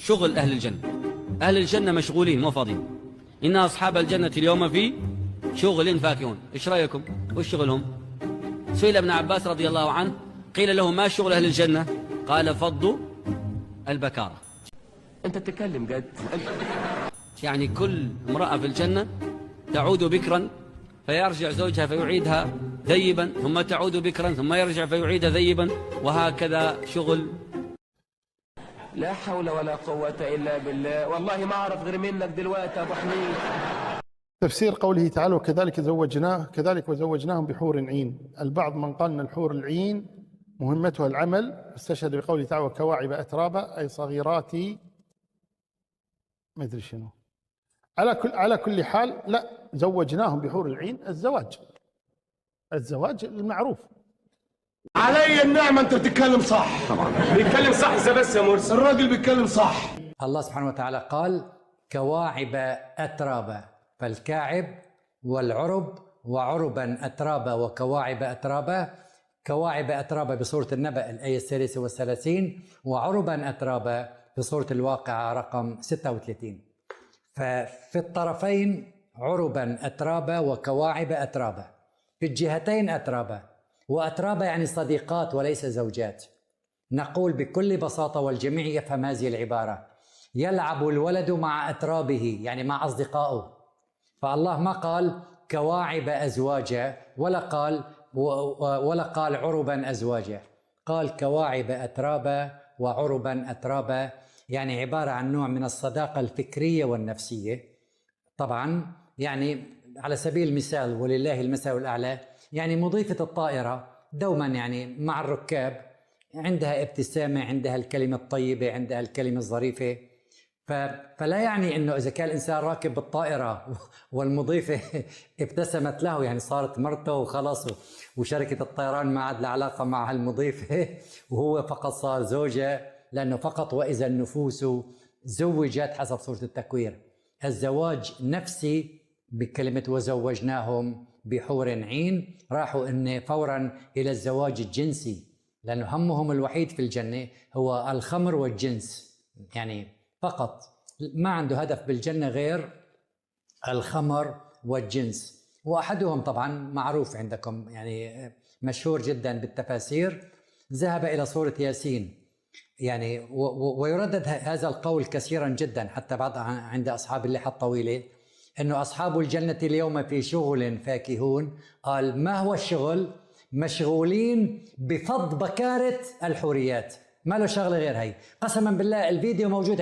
شغل أهل الجنة. أهل الجنة مشغولين مو فاضيين. إن أصحاب الجنة اليوم في شغل فاكهون. إيش رأيكم؟ وش شغلهم؟ سئل ابن عباس رضي الله عنه قيل له ما شغل أهل الجنة؟ قال فضوا البكارة. أنت تتكلم جد؟ يعني كل امرأة في الجنة تعود بكرا فيرجع زوجها فيعيدها ذيبا، ثم تعود بكرا ثم يرجع فيعيدها ذيبا، وهكذا شغل. لا حول ولا قوة إلا بالله. والله ما أعرف غير منك دلوقتي يا أبو حميد. تفسير قوله تعالى كذلك وزوجناهم بحور عين. البعض من قال ان الحور العين مهمتها العمل، استشهد بقوله تعالى وكواعب أترابا، أي صغيرات ما أدري شنو. على كل حال لا، زوجناهم بحور العين. الزواج المعروف. علي النعمة انت بتتكلم صح. طبعا بيتكلم صح. إذا بس يا مرسي الراجل بيتكلم صح. الله سبحانه وتعالى قال كواعب أترابا، فالكاعب والعرب، وعربا أترابا وكواعب أترابا. كواعب أترابا بسورة النبأ الآية 33، وعربا أترابا في سورة الواقعة رقم 36. ففي الطرفين عربا أترابا وكواعب أترابا، في الجهتين أترابا. وأترابا يعني صديقات وليس زوجات. نقول بكل بساطة والجميع يفهم هذه العبارة: يلعب الولد مع أترابه، يعني مع أصدقائه. فالله ما قال كواعب أزواجا ولا قال عربا أزواجا، قال كواعب أترابا وعربا أترابا، يعني عبارة عن نوع من الصداقة الفكرية والنفسية. طبعا يعني على سبيل المثال ولله المثل الأعلى، يعني مضيفة الطائرة دوما يعني مع الركاب عندها ابتسامة، عندها الكلمة الطيبة، عندها الكلمة الظريفة. فلا يعني انه اذا كان الانسان راكب بالطائره والمضيفه ابتسمت له يعني صارت مرته وخلص، وشركه الطيران ما عاد لها علاقه مع هالمضيفه وهو فقط صار زوجة، لانه فقط واذا النفوس زوجت حسب سوره التكوير. الزواج نفسي بكلمه وزوجناهم بحور عين، راحوا إن فورا الى الزواج الجنسي، لانه همهم الوحيد في الجنه هو الخمر والجنس، يعني فقط ما عنده هدف بالجنة غير الخمر والجنس. وأحدهم طبعا معروف عندكم، يعني مشهور جدا بالتفاسير، ذهب إلى سورة ياسين، يعني ويردد هذا القول كثيرا جدا حتى بعض عند أصحاب اللحى الطويلة، أنه أصحاب الجنة اليوم في شغل فاكهون. قال ما هو الشغل؟ مشغولين بفض بكارة الحوريات، ما له شغلة غير هي. قسما بالله الفيديو موجود.